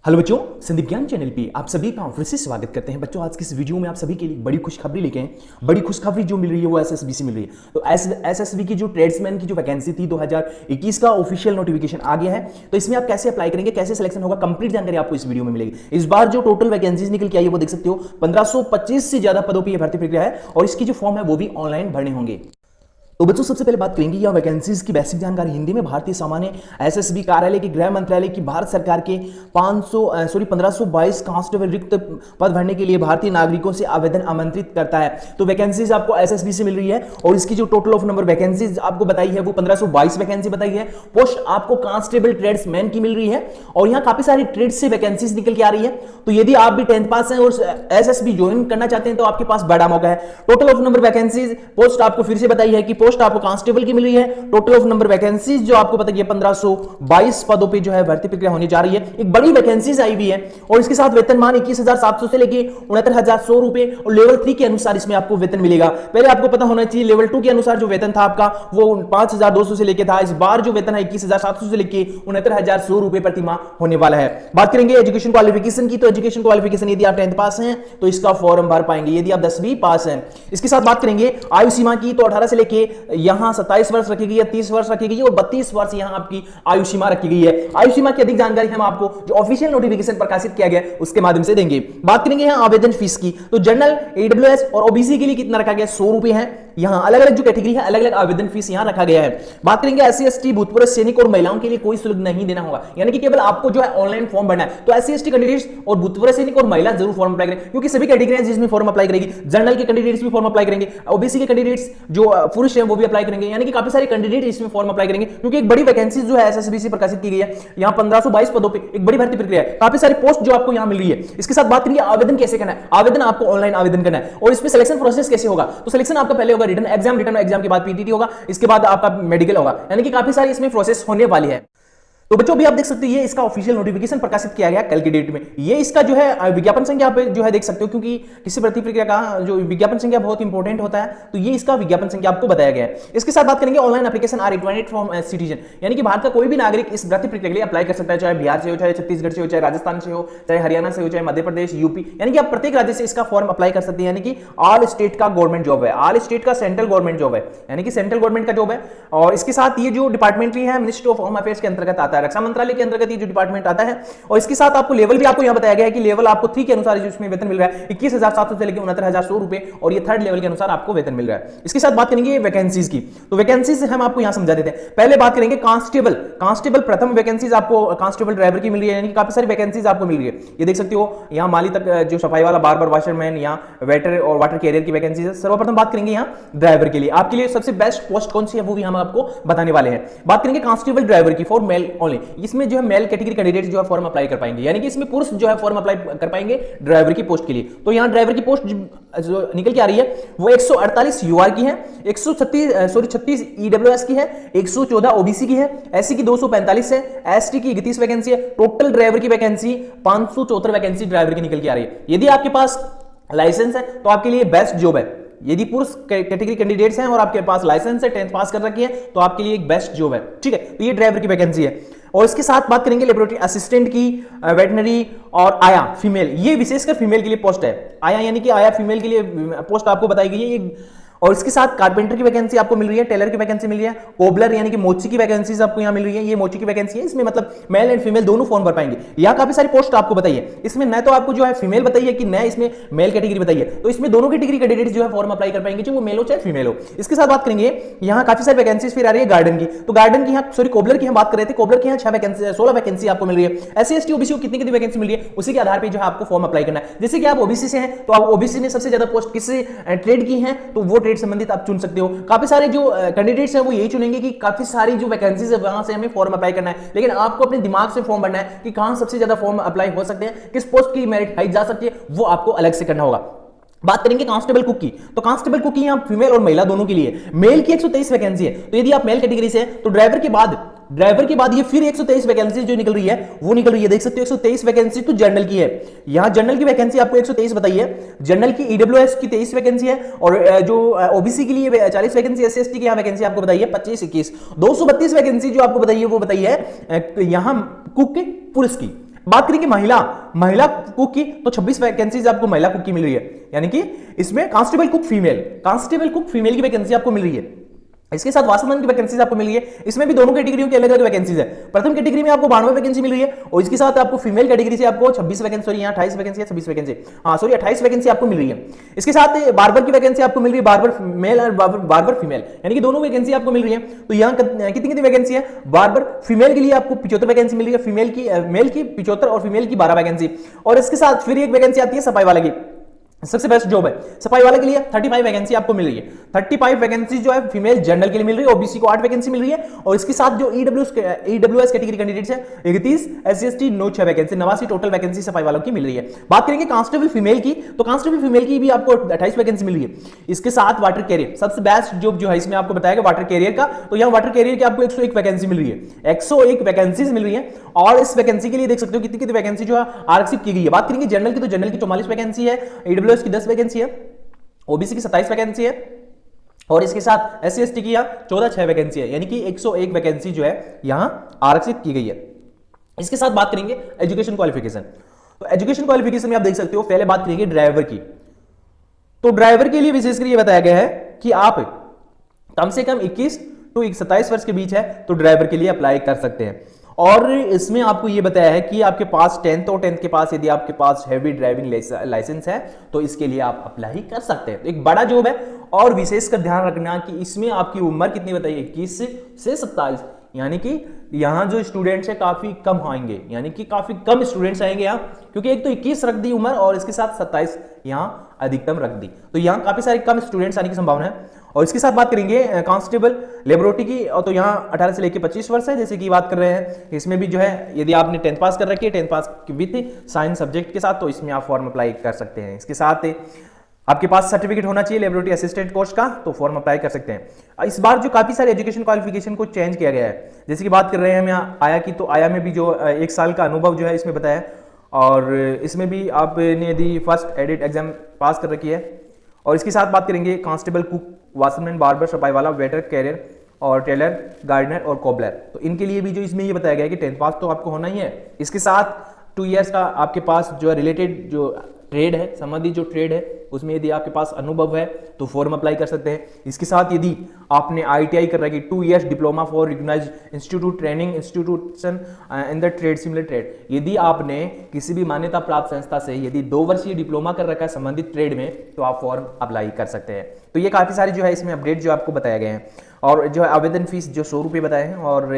Hello बच्चों, संदीप ज्ञान channel पे आप सभी का फिर से स्वागत करते हैं। बच्चों, आज की इस वीडियो में आप सभी के लिए बड़ी खुशखबरी लेके हैं। बड़ी खुशखबरी जो मिल रही है वो एसएसबी से मिल रही है। तो एसएसबी की जो ट्रेड्समैन की जो वैकेंसी थी 2021 का ऑफिशियल नोटिफिकेशन आ गया है। तो इसमें आप कैसे अप्लाई करेंगे, कैसे सिलेक्शन होगा, कंप्लीट जानकारी आपको इस वीडियो में मिलेगी। इस बार जो टोटल वैकेंसीज निकल के आई है वो देख सकते हो, 1525 से ज्यादा पदों पर भर्ती प्रक्रिया है और इसकी जो फॉर्म है वो भी ऑनलाइन भरने होंगे। तो बच्चों, सबसे पहले बात करेंगे यह वैकेंसीज की बेसिक जानकारी हिंदी में। भारतीय सामान्य एसएसबी कार्यालय की गृह मंत्रालय की भारत सरकार के 1522 कांस्टेबल रिक्त पद भरने के लिए भारतीय नागरिकों से आवेदन आमंत्रित करता है। तो वैकेंसीज आपको एसएसबी से मिल रही है और इसकी जो टोटल ऑफ नंबर वैकेंसीज आपको बताई है वो 1522 वैकेंसी बताई है। पोस्ट आपको कांस्टेबल ट्रेड्समैन की मिल रही है और यहाँ काफी सारी ट्रेड से वैकेंसीज निकल के आ रही है। तो यदि आप भी 10th पास हैं और एसएसबी ज्वाइन करना चाहते हैं तो आपके पास बड़ा मौका है। Total of number vacancies post आपको फिर से बताई है कि पोस्ट आपको कांस्टेबल की मिल रही है। टोटल ऑफ नंबर वैकेंसीज जो आपको पता है 1522 पदों पे जो है भर्ती प्रक्रिया होने जा रही है। एक बड़ी वैकेंसीज आई हुई है और इसके साथ वेतनमान 21,700 से लेके 69,100 रुपए और लेवल 3 के अनुसार इसमें आपको वेतन मिलेगा। पहले आपको पता होना चाहिए लेवल 2 के अनुसार जो वेतन था आपका वो 5,200 से लेके था। इस बार जो वेतन है 21,700 से लेके 69,100 रुपए प्रति माह होने वाला है। बात करेंगे एजुकेशन क्वालिफिकेशन की, तो एजुकेशन क्वालिफिकेशन यदि आप 10th पास हैं तो इसका फॉर्म भर पाएंगे, यदि आप 10वीं पास हैं। इसके साथ बात करेंगे आयु सीमा की, तो 18 से लेके यहां 27 वर्ष रखी गई है, 30 वर्ष रखी गई है और 32 वर्ष यहां आपकी आयु सीमा रखी गई है। आयु सीमा की अधिक जानकारी हम आपको जो ऑफिशियल नोटिफिकेशन प्रकाशित किया गया उसके माध्यम से देंगे। बात करेंगे यहां आवेदन फीस की, तो जनरल, ईडब्ल्यूएस और ओबीसी के लिए कितना रखा गया, 100 रुपए है। यहां अलग अलग जो कैटेगरी है अलग अलग आवेदन फीस यहां रखा गया है। बात करेंगे एससी एसटी भूतपूर्व सैनिक और महिलाओं के लिए कोई शुल्क नहीं देना होगा, यानी कि केवल आपको जो है ऑनलाइन फॉर्म भरना है। तो एससी एसटी कैंडिडेट्स और भूतपूर्व सैनिक और महिला जरूर फॉर्म अप्लाई करें, क्योंकि सभी कैटेगरी जिसमें फॉर्म अप्लाई करेगी। जनरल के कैंडिडेट्स भी फॉर्म अप्लाई करेंगे, ओबीसी के कैंडिडेट्स जो पुरुष हैं वो भी अप्लाई करेंगे, यानी कि काफी सारे कैंडिडेट इसमें फॉर्म अप्लाई करेंगे, क्योंकि एक बड़ी वैकेंसी जो है एसएसबी से प्रकाशित की गई है। यहां 1522 पदों पे एक बड़ी भर्ती प्रक्रिया है, काफी सारी पोस्ट जो आपको यहां मिल रही है। इसके साथ बात करेंगे आवेदन कैसे करना है। आवेदन आपको ऑनलाइन आवेदन करना है और इसमें सिलेक्शन प्रोसेस कैसे होगा। तो सिलेक्शन आपका पहले होगा रिटन एग्जाम के बाद पीटीटी होगा, इसके बाद आपका मेडिकल होगा, यानी कि काफी सारी इसमें प्रोसेस होने वाली है। तो बच्चों भी आप देख सकते हो ये इसका ऑफिशियल नोटिफिकेशन प्रकाशित किया गया कल की डेट में। ये इसका जो है विज्ञापन संख्या आप जो है देख सकते हो, क्योंकि किसी भर्ती प्रक्रिया का जो विज्ञापन संख्या बहुत इंपॉर्टेंट होता है, तो ये इसका विज्ञापन संख्या आपको बताया गया है। इसके साथ बात करेंगे online application are required from citizen, यानी कि भारत का कोई भी नागरिक इस भर्ती प्रक्रिया के लिए अप्लाई कर सकता है, चाहे बिहार से हो, चाहे छत्तीसगढ़ से हो, चाहे राजस्थान से हो, चाहे हरियाणा से हो, चाहे मध्य प्रदेश, यूपी, यानी कि आप प्रत्येक राज्य से इसका फॉर्म अप्लाई कर सकते हैं। यानी कि ऑल स्टेट का गवर्नमेंट जॉब है, ऑल स्टेट का सेंट्रल गवर्नमेंट जॉब है, यानी कि सेंट्रल गवर्नमेंट का जॉब है। और इसके साथ ये जो डिपार्टमेंटली है मिनिस्ट्री ऑफ होम अफेयर्स के अंतर्गत आता है, रक्षा मंत्रालय के अंतर्गत ये जो डिपार्टमेंट आता है। और इसके साथ आपको लेवल भी आपको यहां बताया गया है कि लेवल आपको 3 के अनुसार इसमें वेतन मिल रहा है 21,700 से लेकर 69,100 रुपए, और ये 3rd लेवल के अनुसार आपको वेतन मिल रहा है। इसके साथ बात करेंगे वैकेंसीज की, तो वैकेंसीज हम आपको यहां समझा देते हैं। पहले बात करेंगे कांस्टेबल प्रथम वैकेंसीज आपको कांस्टेबल ड्राइवर की मिल रही है, यानी कि काफी सारी वैकेंसीज आपको मिल रही है। ये देख सकते हो यहां माली तक जो सफाई वाला, बार वाशरमैन, यहां वेटर और वाटर कैरियर की वैकेंसीज है। सर्वप्रथम बात करेंगे यहां ड्राइवर के लिए, आपके लिए सबसे बेस्ट पोस्ट कौन सी है वो भी हम आपको बताने वाले हैं। बात करेंगे कांस्टेबल ड्राइवर की फॉर मेल ओनली, इसमें जो है मेल कैटेगरी कैंडिडेट जो है फॉर्म अप्लाई कर पाएंगे, यानी कि इसमें पुरुष जो है फॉर्म अप्लाई कर पाएंगे ड्राइवर की पोस्ट के लिए। तो यहां ड्राइवर की पोस्ट जो निकल के आ रही है वो 148 यूआर की है, 36 ईडब्ल्यूएस की है, 114 ओबीसी की है, एससी की 245 है, एसटी की 31 वैकेंसी है। टोटल ड्राइवर की वैकेंसी 574 वैकेंसी ड्राइवर की निकल के आ रही है। यदि आपके पास लाइसेंस है तो आपके लिए बेस्ट जॉब है। यदि पुरुष कैटेगरी कैंडिडेट्स हैं और आपके पास लाइसेंस है, 10th पास कर रखी है, तो आपके लिए एक बेस्ट जॉब है। ठीक है, तो ये ड्राइवर की वैकेंसी है। और इसके साथ बात करेंगे लेबोरेटरी असिस्टेंट की, वेटनरी और आया फीमेल, ये विशेषकर फीमेल के लिए पोस्ट है। आया यानी कि आया फीमेल के लिए पोस्ट आपको बताई गई है। और इसके साथ कारपेंटर की वैकेंसी आपको मिल रही है, टेलर की वैकेंसी मिल रही है, कोबलर यानी कि मोची की वैकेंसीज आपको यहां मिल रही है। ये मोची की वैकेंसी है, इसमें मतलब मेल एंड फीमेल दोनों फॉर्म भर पाएंगे। यहां काफी सारी पोस्ट आपको बताइए, इसमें न तो आपको जो है फीमेल बताइए कि न इसमें मेल कैटेगरी बताइए, तो इसमें दोनों कैटेगरी कैंडिडेट जो है फॉर्म अप्लाई कर पाएंगे, चाहे वो मेल हो चाहे फीमेल हो। इसके साथ बात करेंगे यहां काफी सारी वैकेंसीज फिर आ रही है गार्डन की, तो गार्डन की यहां कोबलर की हम बात कर रहे थे, कोबलर की यहां 16 वैकेंसी आपको मिल रही है। एससी एसटी ओबीसी को कितनी वैकेंसी मिल रही है उसी के आधार पर जो है आपको फॉर्म अप्लाई करना है। जैसे कि आप ओबीसी से हैं तो आप ओबीसी में सबसे ज्यादा पोस्ट किस ट्रेड की है, तो वो ट्रेड संबंधित आप चुन सकते हो। काफी सारे जो कैंडिडेट्स हैं वो यही चुनेंगे कि काफी सारी जो वैकेंसीज है वहां से हमें फॉर्म अप्लाई करना है, लेकिन आपको अपने दिमाग से फॉर्म भरना है कि कहां सबसे ज्यादा फॉर्म अप्लाई हो सकते हैं, किस पोस्ट की मेरिट हाई जा सकती है, वो आपको अलग से करना होगा। बात करेंगे कांस्टेबल कुक की, तो कांस्टेबल कुक की यहां फीमेल और महिला दोनों के लिए। मेल की 123 वैकेंसी है, तो यदि आप मेल कैटेगरी से हैं तो ड्राइवर के बाद ये फिर 123 वैकेंसी जो निकल रही है वो निकल रही है, देख सकते हो 123 वैकेंसी तो जनरल की है। यहां जनरल की वैकेंसी आपको 123 बताई है, जनरल की ईडब्ल्यूएस की 23 वैकेंसी है, और जो ओबीसी के लिए 40 वैकेंसी, एससी एसटी की यहां वैकेंसी आपको बताई है 25 21 232 वैकेंसी जो आपको बताई है वो बताई है यहां कुक के पुरुष की। बात करेंगे महिला कुक की, तो 26 वैकेंसीज आपको महिला कुक की मिल रही है, यानी कि इसमें कांस्टेबल कुक फीमेल की वैकेंसी आपको मिल रही है। इसके साथ वाशरमैन की वैकेंसीज आपको मिल रही है। इसमें भी दोनों कैटेगरियों की अलग अलग वैकेंसीज है। प्रथम कैटेगरी में आपको 92 वैकेंसी मिल रही है और इसके साथ आपको फीमेल कैटेगरी से आपको 26 वैकेंसी, सॉरी यहाँ 28 वैकेंसी है, 26 वैकेंसी, हाँ सॉरी 28 वैकेंसी आपको मिल रही है। इसके साथ बार्बर की वैकेंसी आपको मिल रही है, बार्बर मेल और बार्बर फीमेल, यानी कि दोनों वैकेंसी आपको मिल रही है। तो यहाँ कितनी कितनी वैकेंसी है? बार्बर फीमेल के लिए आपको 75 वैकेंसी मिल रही है, मेल की 75 और फीमेल की 12 वैकेंसी। और इसके साथ फिर एक वैकेंसी आती है सफाई वाले की, सबसे बेस्ट जॉब है सफाई वाले के लिए, 35 वैकेंसी आपको मिल रही है। 35 वैकेंसी जो है फीमेल जनरल के लिए मिल रही है, ओबीसी को 8 वैकेंसी मिल रही है और इसके साथ जो ईडब्ल्यूएस कैटेगरी कैंडिडेट्स है 31, SC ST 6 vacancy, 89 total vacancy सफाई वालों की मिल रही है। बात करेंगे कांस्टेबल फीमेल की, तो कांस्टेबल फीमेल की भी आपको 28 वैकेंसी मिल रही है। इसके साथ वाटर कैरियर, सबसे बेस्ट जॉब जो है इसमें आपको बताया गया वाटर कैरियर का, तो यहाँ वाटर कैरियर की आपको 101 वैकेंसी मिल रही है, 101 वैकेंसीज मिल रही है। और इस वैकेंसी के लिए देख सकते हो कितनी कितनी वैकेंसी जो है आरक्षित की गई है। बात करेंगे जनरल की, तो जनरल की 44 वैकेंसी है, ईडब्ल्यूएस की 10 वैकेंसी है, ओबीसी की 27 वैकेंसी है और इसके साथ एससी एसटी की 14 वैकेंसी है, यानी कि 101 वैकेंसी जो है यहां आरक्षित की गई है। इसके साथ बात करेंगे एजुकेशन क्वालिफिकेशन, तो एजुकेशन क्वालिफिकेशन में आप देख सकते हो, पहले बात करेंगे ड्राइवर की, तो ड्राइवर के लिए विशेषकर यह बताया गया है कि आप कम से कम 21 to 27 वर्ष के बीच है तो ड्राइवर के लिए अप्लाई कर सकते हैं। और इसमें आपको यह बताया है कि आपके पास 10th और 10th के पास यदि आपके पास हैवी ड्राइविंग लाइसेंस है तो इसके लिए आप अप्लाई कर सकते हैं। तो एक बड़ा जॉब है और विशेषकर ध्यान रखना कि इसमें आपकी उम्र कितनी बताइए, 21 से 27, यानी कि यहाँ जो स्टूडेंट्स है काफी कम आएंगे, यानी कि काफी कम स्टूडेंट्स आएंगे यहाँ, क्योंकि एक तो 21 रख दी उम्र और इसके साथ 27 यहाँ अधिकतम रख दी, तो यहाँ काफी सारे कम स्टूडेंट्स आने की संभावना है। और इसके साथ बात करेंगे कांस्टेबल लेबोरेटरी की, तो यहाँ 18 से लेकर 25 वर्ष है, जैसे कि बात कर रहे हैं। इसमें भी जो है यदि आपने 10th पास कर रखी है, 10th pass with science subject के साथ, तो इसमें आप फॉर्म अप्लाई कर सकते हैं। इसके साथ आपके पास सर्टिफिकेट होना चाहिए लेबोरेटरी असिस्टेंट कोर्स का, तो फॉर्म अप्लाई कर सकते हैं। इस बार जो काफी सारे एजुकेशन क्वालिफिकेशन को चेंज किया गया है, जैसे कि बात कर रहे हैं हम यहाँ आया की, तो आया में भी जो 1 साल का अनुभव जो है इसमें बताया है और इसमें भी आपने यदि फर्स्ट एडिट एग्जाम पास कर रखी है। और इसके साथ बात करेंगे कांस्टेबल, कुक, वाशरमैन, बार्बर, सफाई वाला, वेटर, कैरियर और टेलर, गार्डनर और कोबलर, तो इनके लिए भी जो इसमें ये बताया गया है कि 10th पास तो आपको होना ही है। इसके साथ 2 इयर्स का आपके पास जो है रिलेटेड जो ट्रेड है, संबंधित जो ट्रेड है उसमें यदि आपके पास अनुभव है तो फॉर्म अप्लाई कर सकते हैं। इसके साथ यदि आपने ITI कर रखी, 2 years diploma for recognised institute training institution in the trade similar trade, यदि आपने किसी भी मान्यता प्राप्त संस्था से यदि 2 वर्षीय डिप्लोमा कर रखा है संबंधित ट्रेड में, तो आप फॉर्म अप्लाई कर सकते हैं। तो ये काफी सारी जो है इसमें अपडेट जो आपको बताया गया है। और जो है आवेदन फीस जो 100 रुपये बताए हैं और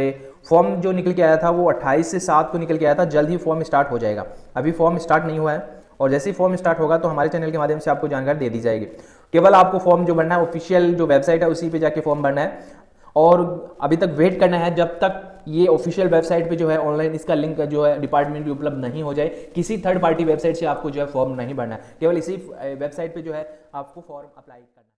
फॉर्म जो निकल के आया था वो 28 से 7 को निकल के आया था, जल्द ही फॉर्म स्टार्ट हो जाएगा। अभी फॉर्म स्टार्ट नहीं हुआ है और जैसे ही फॉर्म स्टार्ट होगा तो हमारे चैनल के माध्यम से आपको जानकारी दे दी जाएगी। केवल आपको फॉर्म जो भरना है ऑफिशियल जो वेबसाइट है उसी पे जाके फॉर्म भरना है और अभी तक वेट करना है जब तक ये ऑफिशियल वेबसाइट पे जो है ऑनलाइन इसका लिंक जो है डिपार्टमेंट भी उपलब्ध नहीं हो जाए। किसी थर्ड पार्टी वेबसाइट से आपको जो है फॉर्म नहीं भरना है, केवल इसी वेबसाइट पे जो है आपको फॉर्म अप्लाई करना है।